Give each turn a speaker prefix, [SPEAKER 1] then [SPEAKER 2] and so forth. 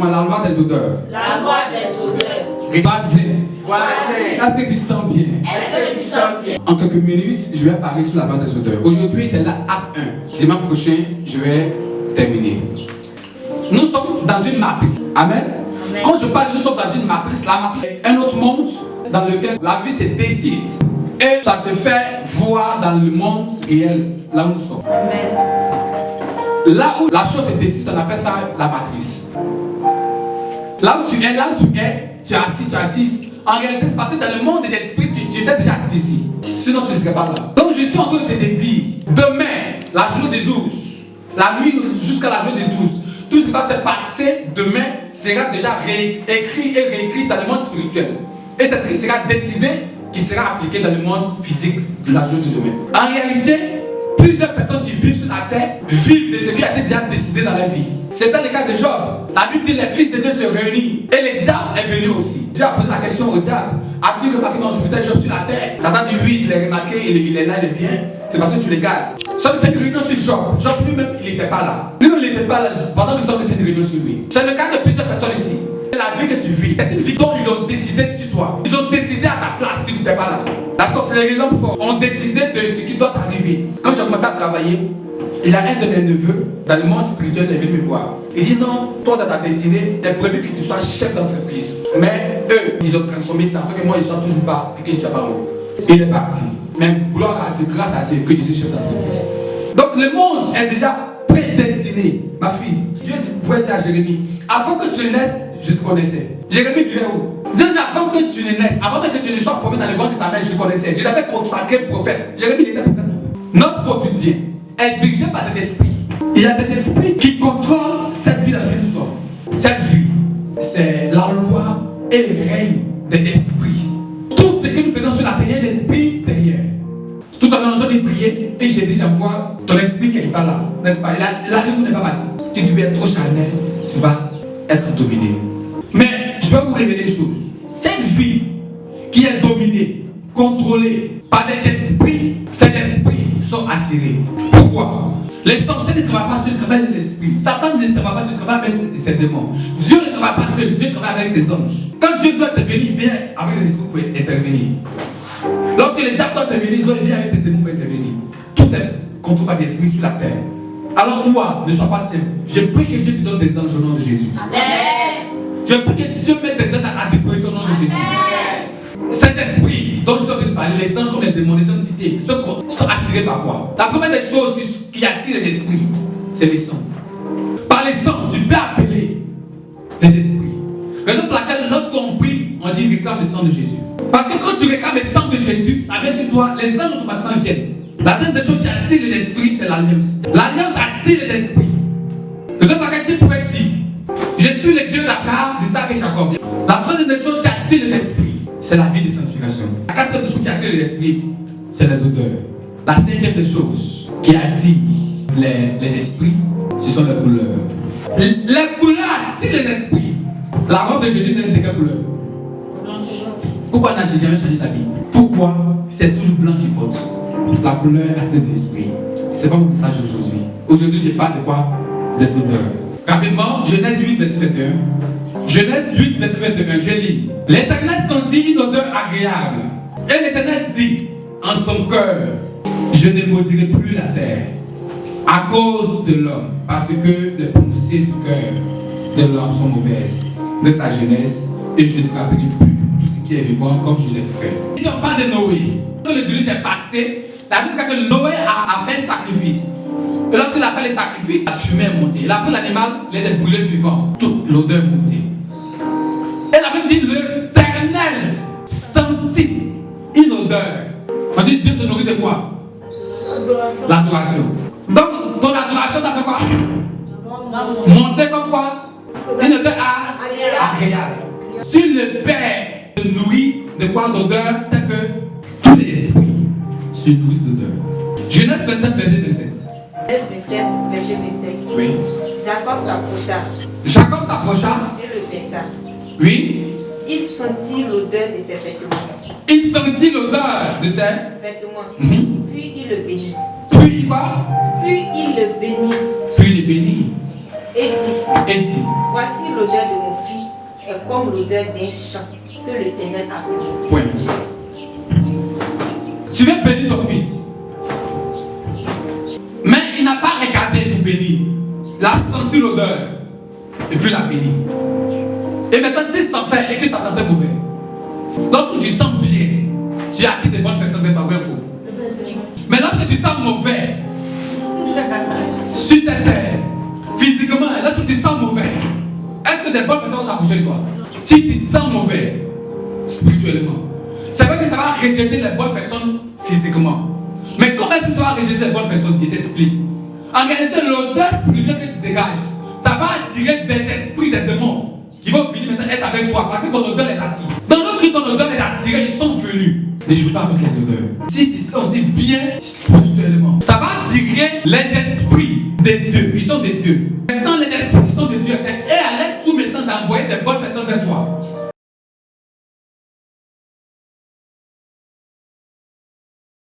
[SPEAKER 1] La loi des odeurs.
[SPEAKER 2] La loi des odeurs.
[SPEAKER 1] Voisin. Est-ce que tu sens bien?
[SPEAKER 2] Est-ce que tu sens bien?
[SPEAKER 1] En quelques minutes, je vais parler sur la loi des odeurs. Aujourd'hui, c'est la acte 1. Dimanche prochain, je vais terminer. Nous sommes dans une matrice. Amen.
[SPEAKER 2] Amen.
[SPEAKER 1] Quand je parle de nous sommes dans une matrice, la matrice est un autre monde dans lequel la vie se décide. Et ça se fait voir dans le monde réel, là où nous sommes.
[SPEAKER 2] Amen.
[SPEAKER 1] Là où la chose se décide, on appelle ça la matrice. Là où tu es, tu es assis. En réalité, c'est parce que dans le monde des esprits, tu étais déjà assis ici. Sinon, tu ne serais pas là. Donc, je suis en train de te dire, demain, la journée des 12, la nuit jusqu'à la journée des 12, tout ce qui va se passer demain sera déjà écrit et réécrit dans le monde spirituel. Et c'est ce qui sera décidé, qui sera appliqué dans le monde physique de la journée de demain. En réalité, plusieurs personnes qui vivent sur la terre vivent de ce qui a été déjà décidé dans la vie. C'est dans le cas de Job. La Bible dit que les fils de Dieu se réunissent. Et le diable est venu aussi. Dieu a posé la question au diable. As-tu remarqué mon serviteur Job sur la terre? Satan dit oui, je l'ai remarqué, il est là, il est bien. C'est parce que tu le gardes. Ça nous fait une réunion sur Job. Job lui-même, il n'était pas là. Lui-même, il n'était pas là pendant que Job fait une réunion sur lui. C'est le cas de plusieurs personnes ici. La vie que tu vis, c'est une vie dont ils ont décidé sur toi. Ils ont décidé à ta place si tu n'étais pas là. La sorcellerie, l'homme fort, ont décidé de ce qui doit arriver. Quand j'ai commencé à travailler, il y a un de mes neveux, dans le monde spirituel, il est venu me voir. Il dit non, toi dans ta destinée, tu es prévu que tu sois chef d'entreprise. Mais eux, ils ont transformé ça afin que moi, ils ne soient toujours pas et qu'ils ne soient pas moi. Il est parti. Mais gloire à Dieu, grâce à Dieu, que je suis chef d'entreprise. Donc le monde est déjà prédestiné, ma fille. Dieu pourrait dire à Jérémie, avant que tu ne naisses, je te connaissais. Jérémie vivait où? Dieu dit avant que tu ne naisses, avant même que tu ne sois formé dans le ventre de ta mère, je te connaissais. Je t'avais consacré prophète. Jérémie était prophète. Notre quotidien est dirigé par des esprits. Il y a des esprits qui contrôlent cette vie dans laquelle nous sommes. Cette vie, c'est la loi et le règne des esprits. Tout ce que nous faisons sur la terre, il y a un esprit derrière. Tout en train de prier, et j'ai dit, j'envoie ton esprit quelque part là, n'est-ce pas? La vie n'est pas partie. Si tu veux être trop charnel, tu vas être dominé. Mais je vais vous révéler une chose. Cette vie qui est dominée, contrôlée par des esprits, ces esprits sont attirés. Pourquoi? Les sorciers ne travaillent pas sur le travail de l'esprit. Satan ne travaille pas sur le travail avec ses démons. Dieu ne travaille pas seul, Dieu travaille avec ses anges. Quand Dieu doit intervenir, il vient avec les esprits pour intervenir. Lorsque le diable doit intervenir, il doit venir avec ses démons pour intervenir. Tout est contrôlé par des esprits sur la terre. Alors toi, ne sois pas seul. Je prie que Dieu te donne des anges au nom de Jésus. Amen. Je prie que Dieu mette des anges à ta disposition au nom de Jésus. Amen. Cet esprit dont je suis en train de parler, les anges comme les démons, les entités, sont attirés par quoi? La première des choses qui attire les esprits, c'est les sons. Par les sons, tu peux appeler les esprits. Raison pour laquelle lorsqu'on prie, on dit réclame le sang de Jésus. Parce que quand tu réclames le sang de Jésus, ça vient sur toi, les anges automatiquement viennent. La deuxième des choses qui attire les esprits, c'est l'alliance. L'alliance attire les esprits. Raison pour laquelle tu pourrais dire, je suis le Dieu d'Abraham, d'Isaac et Jacob. La troisième des choses qui attire les esprits, c'est la vie de sanctification. La quatrième des choses qui attire les esprits, c'est les odeurs. La cinquième des choses qui attire les esprits, ce sont les couleurs. Les couleurs attirent les esprits. La robe de Jésus est de quelle couleur? Pourquoi n'a-t-il jamais changé d'habit? Pourquoi c'est toujours blanc qui porte? La couleur attire l'esprit. C'est pas mon message aujourd'hui. Aujourd'hui, je parle de quoi? Des odeurs. Rapidement, Genèse 8, verset 21. Genèse 8, verset 21, je lis. L'Éternel sentit une odeur agréable. Et l'Éternel dit en son cœur, je ne maudirai plus la terre à cause de l'homme, parce que les pensées du cœur de l'homme sont mauvaises de sa jeunesse, et je ne frapperai plus tout ce qui est vivant comme je l'ai fait. Si on parle de Noé, quand le déluge est passé, la Bible dit que Noé a fait un sacrifice. Et lorsqu'il a fait le sacrifice, la fumée est montée. Il a pris l'animal, les a brûlés vivants. Toute l'odeur est montée. Et la Bible dit l'Éternel sentit une odeur. On dit Dieu se nourrit de quoi? L'adoration. Donc ton adoration t'a fait quoi? Monter comme quoi? Une odeur agréable. Si le Père se nourrit de quoi d'odeur, c'est que tous les esprits se nourrissent d'odeur. Genèse 27, verset 27.
[SPEAKER 2] Verset 27.
[SPEAKER 1] Oui.
[SPEAKER 2] Jacob s'approcha.
[SPEAKER 1] Et
[SPEAKER 2] le baisa.
[SPEAKER 1] Oui.
[SPEAKER 2] Il sentit l'odeur de ses vêtements.
[SPEAKER 1] Il sentit l'odeur de ses
[SPEAKER 2] vêtements. Puis il le bénit.
[SPEAKER 1] Puis quoi?
[SPEAKER 2] Puis il le bénit.
[SPEAKER 1] Puis il le bénit.
[SPEAKER 2] Et dit,
[SPEAKER 1] voici
[SPEAKER 2] l'odeur de mon fils est comme l'odeur d'un champ que l'Éternel a béni.
[SPEAKER 1] Point. Tu veux bénir ton fils. Mais il n'a pas regardé pour bénir. Il a senti l'odeur. Et puis il a béni. Et maintenant, s'il sentait et que ça sentait mauvais. Lorsque tu sens bien, tu as acquis des bonnes personnes vers toi, vrai ou faux. Mais lorsque tu sens mauvais, sur cette terre, physiquement, lorsque tu sens mauvais, est-ce que des bonnes personnes vont s'approcher de toi? Si tu sens mauvais, spirituellement, c'est vrai que ça va rejeter les bonnes personnes physiquement. Mais comment est-ce que ça va rejeter les bonnes personnes? Il t'explique. En réalité, l'odeur spirituelle que tu dégages, ça va attirer des esprits, des démons qui vont venir maintenant être avec toi parce que ton odeur les attire. Dans notre vie, ton odeur les attire, ils sont venus. Ne joue pas avec les odeurs. Si tu sens aussi bien spirituellement, ça va attirer les esprits des dieux qui sont des dieux. Maintenant, les esprits qui sont des dieux, c'est eux à l'aide tout maintenant d'envoyer des bonnes